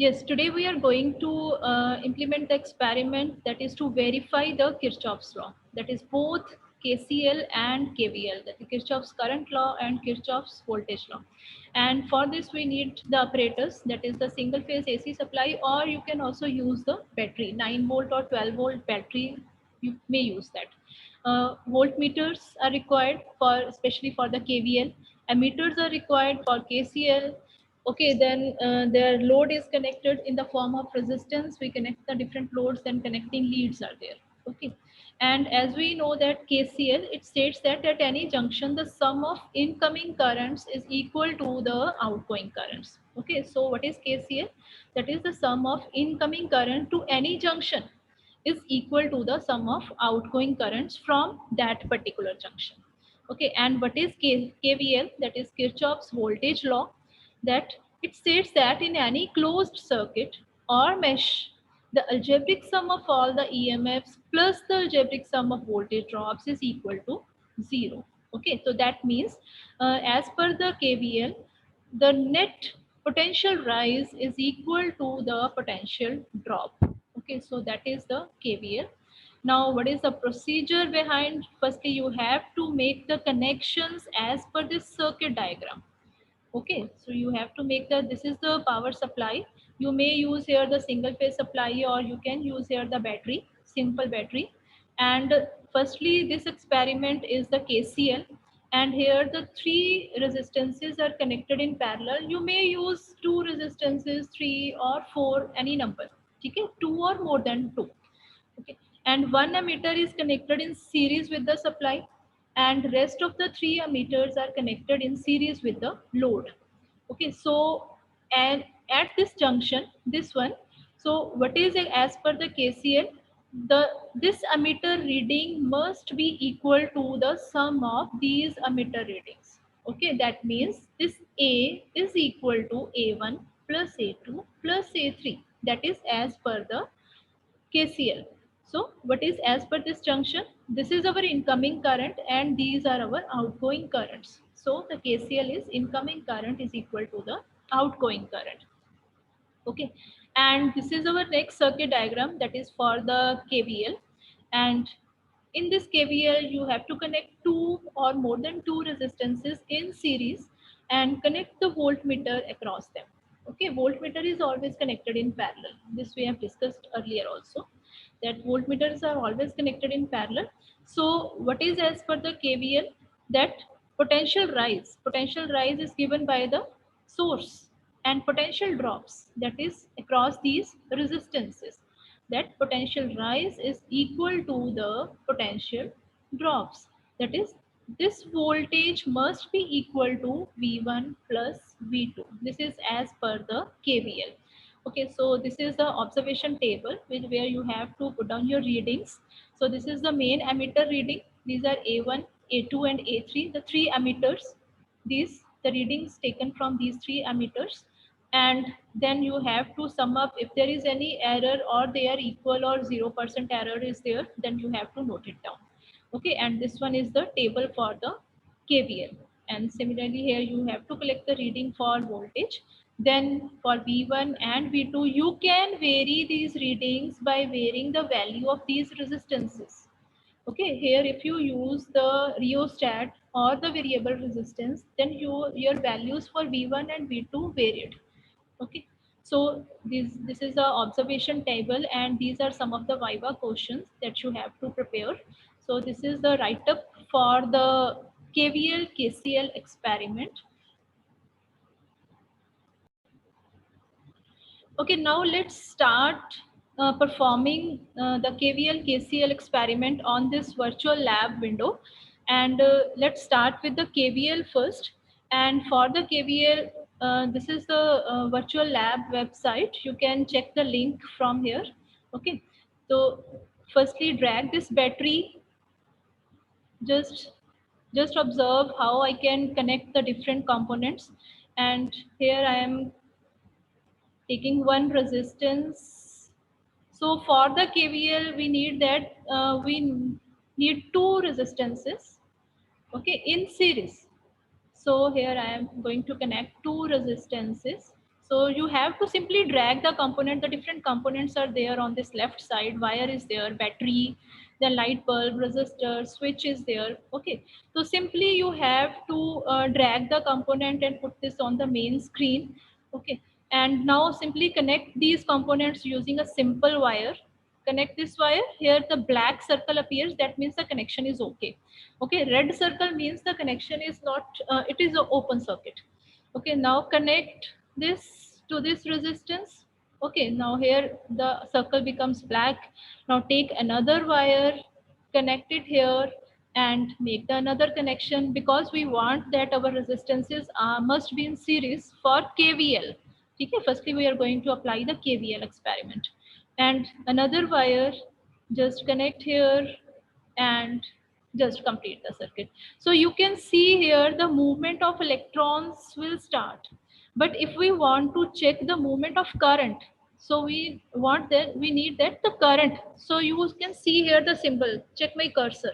Yes, today we are going to implement the experiment that is to verify the Kirchhoff's law. That is both KCL and KVL, that is Kirchhoff's current law and Kirchhoff's voltage law. And for this we need the apparatus, that is the single phase AC supply, or you can also use the battery, 9 volt or 12 volt battery, you may use that. Voltmeters are required for, especially for the KVL. Ammeters are required for KCL. Okay, then their load is connected in the form of resistance. We connect the different loads, then connecting leads are there. Okay, and as we know that KCL, it states that at any junction the sum of incoming currents is equal to the outgoing currents. Okay, so what is KCL? That is the sum of incoming current to any junction is equal to the sum of outgoing currents from that particular junction. Okay, and what is KVL? That is Kirchhoff's voltage law, that it states that in any closed circuit or mesh, the algebraic sum of all the EMFs plus the algebraic sum of voltage drops is equal to 0. Okay, so that means as per the KVL, the net potential rise is equal to the potential drop. Okay, so that is the KVL. Now, what is the procedure behind? Firstly, you have to make the connections as per this circuit diagram. Okay, so you have to make the, this is the power supply. You may use here the single phase supply, or you can use here the battery, simple battery. And firstly, this experiment is the KCL, and here the three resistances are connected in parallel. You may use two resistances, three or four, any number. Okay, two or more than two. Okay, and one ammeter is connected in series with the supply, and rest of the three ammeters are connected in series with the load. Okay, so and at this junction, this one, so what is it as per the KCL? The this ammeter reading must be equal to the sum of these ammeter readings. Okay, that means this A is equal to A1 plus A2 plus A3. That is as per the KCL. So what is as per this junction? This is our incoming current and these are our outgoing currents. So the KCL is incoming current is equal to the outgoing current. Okay, and this is our next circuit diagram, that is for the KVL. And in this KVL, you have to connect two or more than two resistances in series and connect the voltmeter across them. Okay, voltmeter is always connected in parallel. This we have discussed earlier also, that voltmeters are always connected in parallel. So what is as per the KVL? That potential rise is given by the source, and potential drops, that is across these resistances, that potential rise is equal to the potential drops. That is, this voltage must be equal to V1 plus V2. This is as per the KVL. Okay, so this is the observation table where you have to put down your readings. So this is the main ammeter reading. These are A1, A2 and A3, the three ammeters. These, the readings taken from these three ammeters. And then you have to sum up if there is any error or they are equal or 0% error is there, then you have to note it down. Okay, and this one is the table for the KVL. And similarly here you have to collect the reading for voltage. Then for V1 and V2, you can vary these readings by varying the value of these resistances. Okay, here if you use the rheostat or the variable resistance, then your values for V1 and V2 varied. Okay, so this is the observation table, and these are some of the Viva questions that you have to prepare. So this is the write-up for the KVL KCL experiment. Okay, now let's start performing the KVL KCL experiment on this virtual lab window. And let's start with the KVL first. And for the KVL, this is the virtual lab website. You can check the link from here. Okay, so firstly drag this battery. Just observe how I can connect the different components. And here I am taking one resistance. So for the KVL, we need that we need two resistances, okay, in series. So here I am going to connect two resistances. So you have to simply drag the component. The different components are there on this left side. Wire is there, battery, then light bulb, resistor, switch is there. Okay. So simply you have to drag the component and put this on the main screen. Okay. And now simply connect these components using a simple wire. Connect this wire. Here the black circle appears. That means the connection is okay. Okay. Red circle means the connection is not, it is an open circuit. Okay, now connect this to this resistance. Okay, now here the circle becomes black. Now take another wire, connect it here and make the another connection, because we want that our resistances must be in series for KVL. Okay, firstly we are going to apply the KVL experiment. And another wire, just connect here and just complete the circuit. So you can see here the movement of electrons will start. But if we want to check the movement of current, so we need that the current. So you can see here the symbol, check my cursor.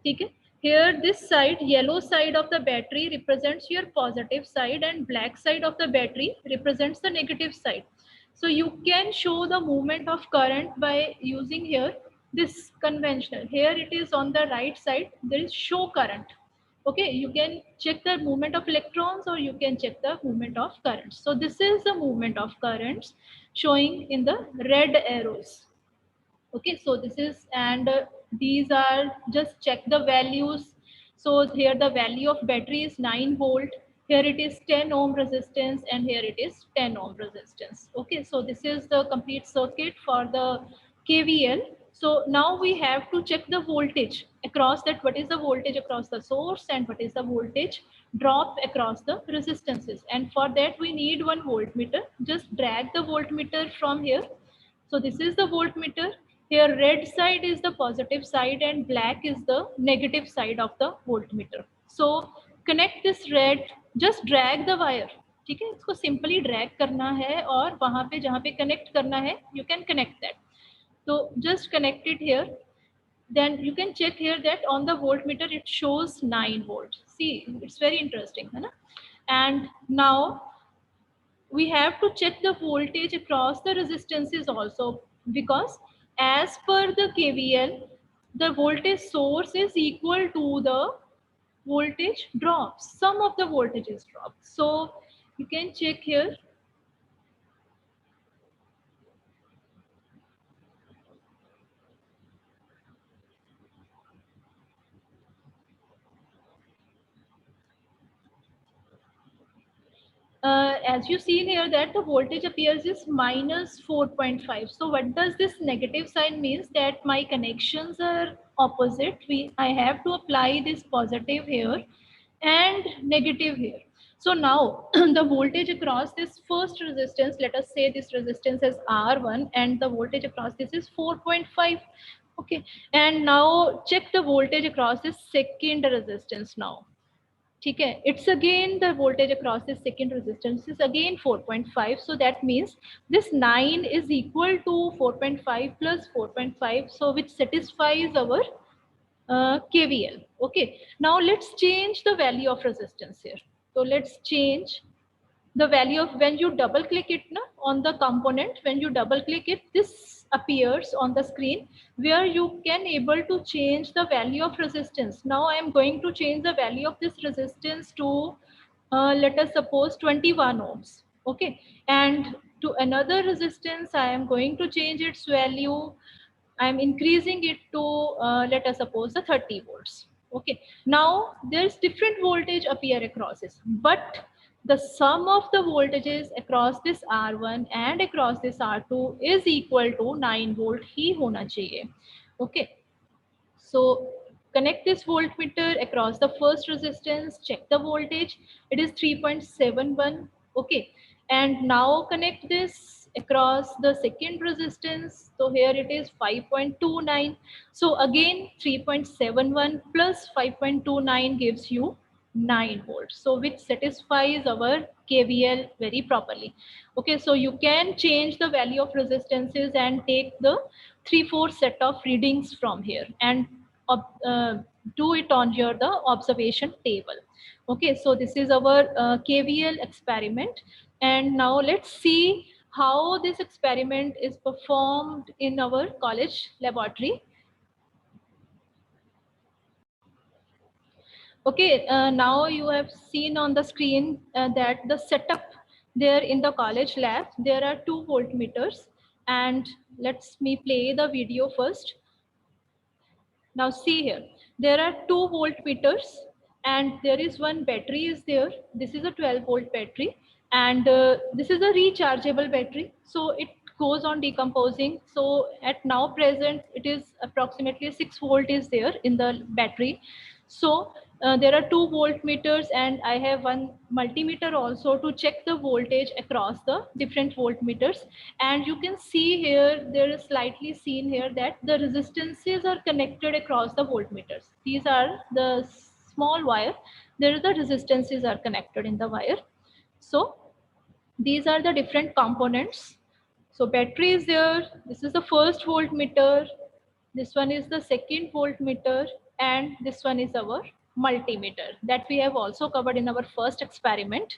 Okay? Here this side, yellow side of the battery represents your positive side and black side of the battery represents the negative side. So you can show the movement of current by using here this conventional. Here it is on the right side, there is show current. Okay, you can check the movement of electrons or you can check the movement of currents. So this is the movement of currents showing in the red arrows. Okay, so this is, and these are, just check the values. So here the value of battery is 9 volt, here it is 10 ohm resistance, and here it is 10 ohm resistance. Okay, so this is the complete circuit for the KVL. So now we have to check the voltage across that, what is the voltage across the source and what is the voltage drop across the resistances. And for that we need one voltmeter. Just drag the voltmeter from here. So this is the voltmeter. Here red side is the positive side and black is the negative side of the voltmeter. So connect this red, just drag the wire. ठीक है, इसको simply drag करना है और वहाँ पे जहाँ पे connect करना है, you can connect that. So just connect it here. Then you can check here that on the voltmeter it shows 9 volts. See, it's very interesting, है ना? And now we have to check the voltage across the resistances also, because as per the KVL, the voltage source is equal to the voltage drop. Sum of the voltages drop. So you can check here. As you see here that the voltage appears is minus 4.5. So what does this negative sign means? That my connections are opposite. I have to apply this positive here and negative here. So now the voltage across this first resistance, let us say this resistance is R1 and the voltage across this is 4.5. Okay, and now check the voltage across this second resistance now. ठीक है, it's again the voltage across this second resistance is again 4.5. So that means this 9 is equal to 4.5 plus 4.5, so which satisfies our KVL. Okay, now let's change the value of resistance here. So let's change the value of, when you double click it on the component, when you double click it, this appears on the screen where you can able to change the value of resistance. Now I am going to change the value of this resistance to let us suppose 21 ohms. Okay, and to another resistance I am going to change its value. I'm increasing it to let us suppose the 30 volts. Okay, now there's different voltage appear across this, but the sum of the voltages across this R1 and across this R2 is equal to 9 volt ही होना चाहिए. Okay, so connect this voltmeter across the first resistance, check the voltage, it is 3.71. Okay, and now connect this across the second resistance, so here it is 5.29. So again 3.71 plus 5.29 gives you 9 volts, so which satisfies our KVL very properly. Okay, so you can change the value of resistances and take the 3-4 set of readings from here and do it on your the observation table. Okay, so this is our KVL experiment. And now let's see how this experiment is performed in our college laboratory. Okay, now you have seen on the screen that the setup there in the college lab, there are 2 voltmeters, and let's me play the video first. Now see here, there are 2 voltmeters and there is one battery is there. This is a 12-volt battery, and this is a rechargeable battery. So it goes on decomposing. So at now present, it is approximately 6 volt is there in the battery. So there are 2 voltmeters and I have one multimeter also to check the voltage across the different voltmeters. And you can see here, there is slightly seen here that the resistances are connected across the voltmeters. These are the small wire. There the resistances are connected in the wire. So these are the different components. So battery is there. This is the first voltmeter. This one is the second voltmeter, and this one is our multimeter that we have also covered in our first experiment.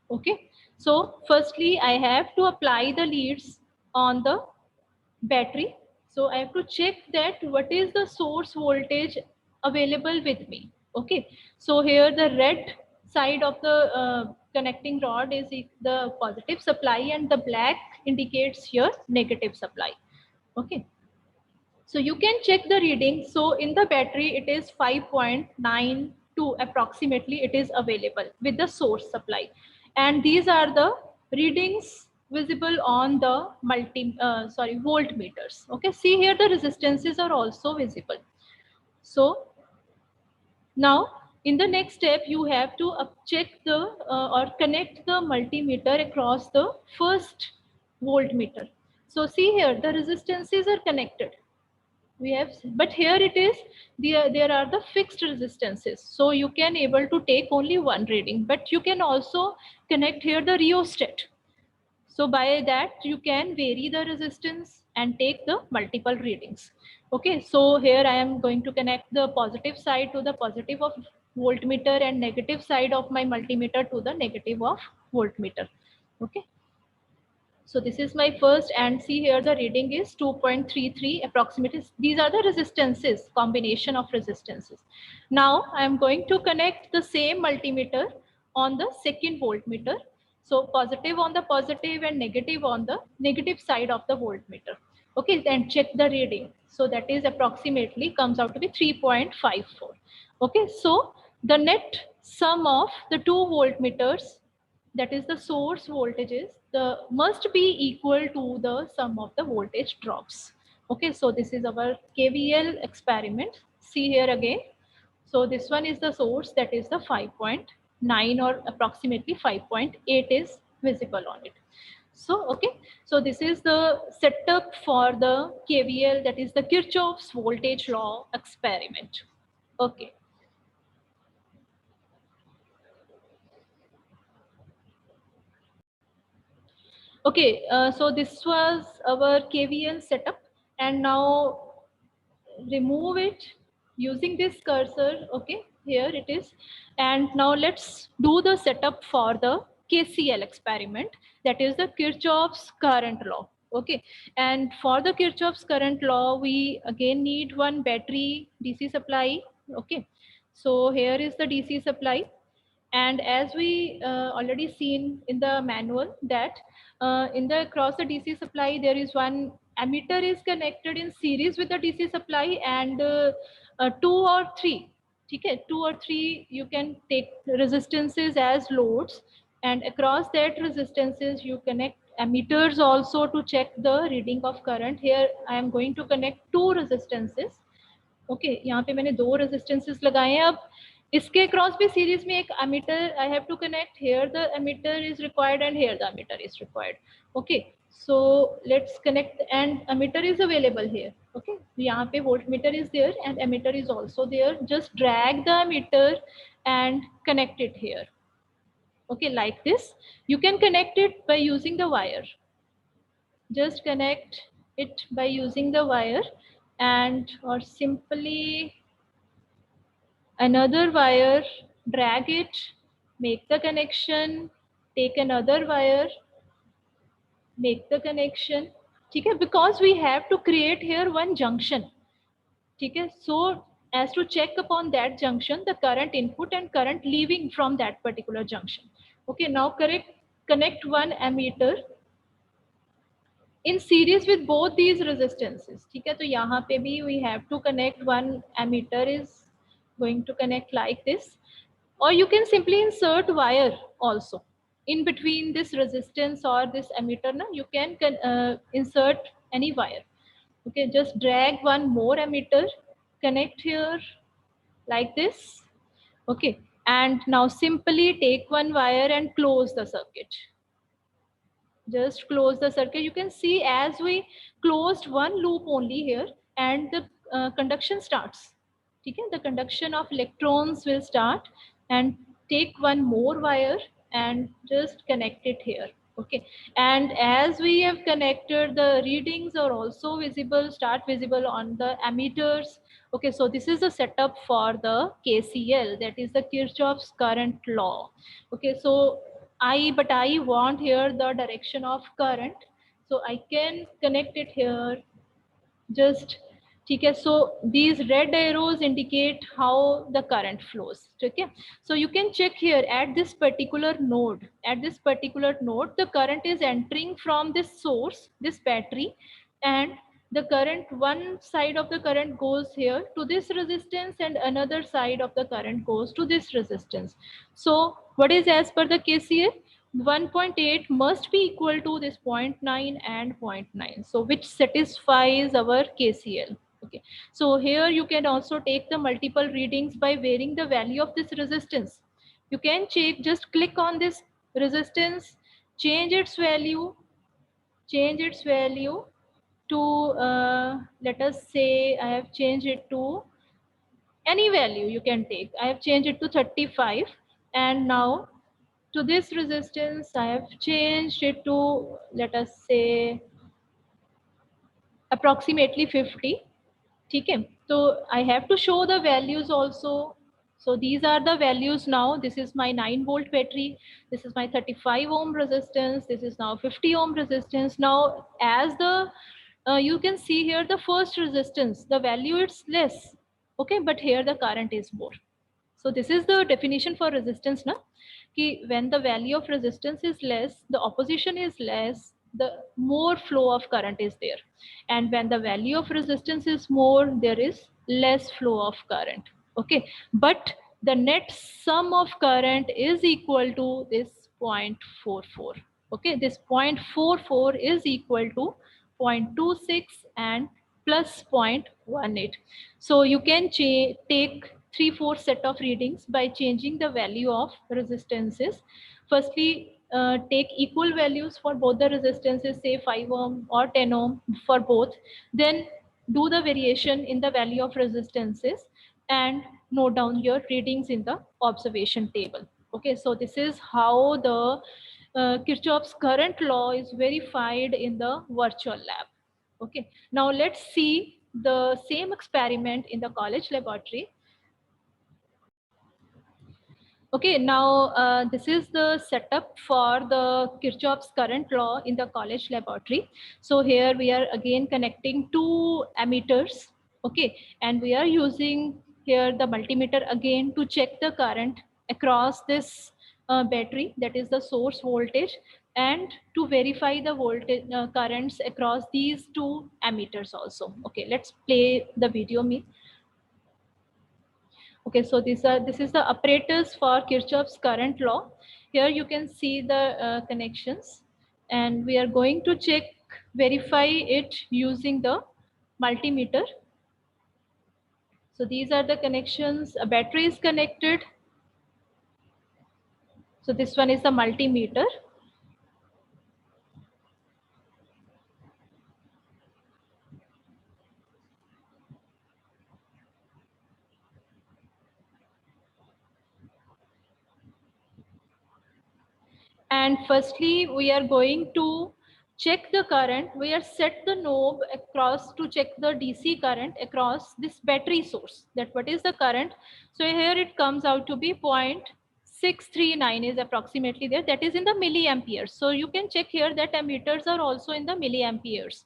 Okay. So firstly, I have to apply the leads on the battery. So I have to check that what is the source voltage available with me. Okay. So here the red side of the connecting rod is the positive supply and the black indicates here negative supply. Okay. So you can check the reading. So in the battery, it is 5.92 approximately it is available with the source supply. And these are the readings visible on the voltmeters. Okay, see here the resistances are also visible. So now in the next step, you have to check the or connect the multimeter across the first voltmeter. So see here, the resistances are connected. We have, but here it is, there are the fixed resistances, so you can able to take only one reading, but you can also connect here the rheostat. So by that you can vary the resistance and take the multiple readings. Okay, so here I am going to connect the positive side to the positive of voltmeter and negative side of my multimeter to the negative of voltmeter. Okay, so this is my first, and see here the reading is 2.33 approximately. These are the resistances, combination of resistances. Now I am going to connect the same multimeter on the second voltmeter. So positive on the positive and negative on the negative side of the voltmeter. Okay, then check the reading. So that is approximately comes out to be 3.54. Okay, so the net sum of the 2 voltmeters, that is the source voltages, the must be equal to the sum of the voltage drops. Okay, so this is our KVL experiment. See here again. So this one is the source, that is the 5.9 or approximately 5.8 is visible on it. So okay, so this is the setup for the KVL, that is the Kirchhoff's voltage law experiment. Okay. Okay, so this was our KVL setup, and now remove it using this cursor. Okay, here it is. And now let's do the setup for the KCL experiment, that is the Kirchhoff's current law. Okay, and for the Kirchhoff's current law, we again need one battery DC supply. Okay, so here is the DC supply, and as we already seen in the manual that in the across the DC supply, there is one emitter is connected in series with the DC supply, and 2 or 3, okay, 2 or 3 you can take resistances as loads, and across that resistances you connect emitters also to check the reading of current. Here I am going to connect 2 resistances. Okay यहाँ पे मैंने 2 resistances लगाए हैं. अब इसके cross भी series में एक ammeter I have to connect. Here the ammeter is required and here the ammeter is required. Okay, so let's connect and ammeter is available here. Okay, यहाँ पे voltmeter is there and ammeter is also there. Just drag the ammeter and connect it here. Okay, like this. You can connect it by using the wire. Just connect it by using the wire, and or simply another wire, drag it, make the connection, take another wire, make the connection. ठीक है, because we have to create here one junction. ठीक है, so as to check upon that junction the current input and current leaving from that particular junction. Okay, now connect one ammeter in series with both these resistances. ठीक है, तो यहाँ पे भी we have to connect one ammeter is going to connect like this, or you can simply insert wire also in between this resistance or this ammeter. Na, you can insert any wire. Okay, just drag one more ammeter, connect here like this. Okay, and now simply take one wire and close the circuit. Just close the circuit. You can see as we closed one loop only here and the conduction starts. Okay, the conduction of electrons will start, and take one more wire and just connect it here. Okay, and as we have connected, the readings are also visible, start visible on the ammeters. Okay, so this is the setup for the KCL, that is the Kirchhoff's current law. Okay, so but I want here the direction of current, so I can connect it here. Just okay, so these red arrows indicate how the current flows. Okay, so you can check here at this particular node. At this particular node, the current is entering from this source, this battery, and the current, one side of the current goes here to this resistance and another side of the current goes to this resistance. So what is as per the KCL? 1.8 must be equal to this 0.9 and 0.9, so which satisfies our KCL. Okay, so here you can also take the multiple readings by varying the value of this resistance. You can check, just click on this resistance, change its value to let us say I have changed it to any value you can take. I have changed it to 35, and now to this resistance I have changed it to, let us say, approximately 50. Okay, so I have to show the values also. So these are the values now. This is my 9-volt battery. This is my 35 ohm resistance. This is now 50 ohm resistance. Now, as the you can see here, the first resistance, the value is less. Okay, but here the current is more. So this is the definition for resistance, na? Ki when the value of resistance is less, the opposition is less, the more flow of current is there. And when the value of resistance is more, there is less flow of current. Okay, but the net sum of current is equal to this 0.44. Okay, this 0.44 is equal to 0.26 and plus 0.18. So you can take 3-4 set of readings by changing the value of resistances. Firstly, take equal values for both the resistances, say 5 ohm or 10 ohm for both. Then do the variation in the value of resistances and note down your readings in the observation table. Okay, so this is how the Kirchhoff's current law is verified in the virtual lab. Okay, now let's see the same experiment in the college laboratory. Okay, now this is the setup for the Kirchhoff's current law in the college laboratory. So here we are again connecting two ammeters. Okay, and we are using here the multimeter again to check the current across this battery, that is the source voltage, and to verify the voltage currents across these two ammeters also. Okay, let's play the video me. Okay, so this is the apparatus for Kirchhoff's current law. Here you can see the connections, and we are going to verify it using the multimeter. So these are the connections. A battery is connected. So this one is the multimeter. And firstly, we are going to check the current. We are set the knob across to check the DC current across this battery source. That what is the current? So here it comes out to be 0.6 639 is approximately there. That is in the milliamperes. So you can check here that ammeters are also in the milliamperes.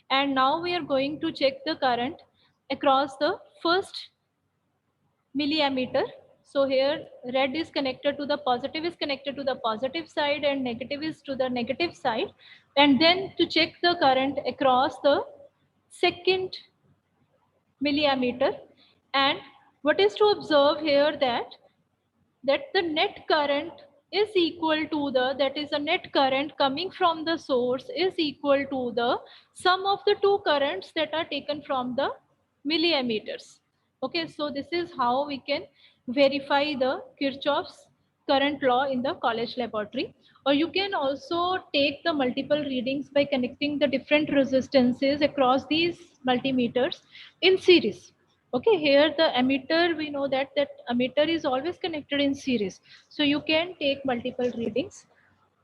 And now we are going to check the current across the first milliammeter. So here red is connected to the positive, is connected to the positive side, and negative is to the negative side. And then to check the current across the second milliammeter. And what is to observe here, that the net current is equal to that is the net current coming from the source is equal to the sum of the two currents that are taken from the milliammeters. Okay, so this is how we can verify the Kirchhoff's current law in the college laboratory. Or you can also take the multiple readings by connecting the different resistances across these multimeters in series. Okay, here the ammeter, we know that ammeter is always connected in series. So you can take multiple readings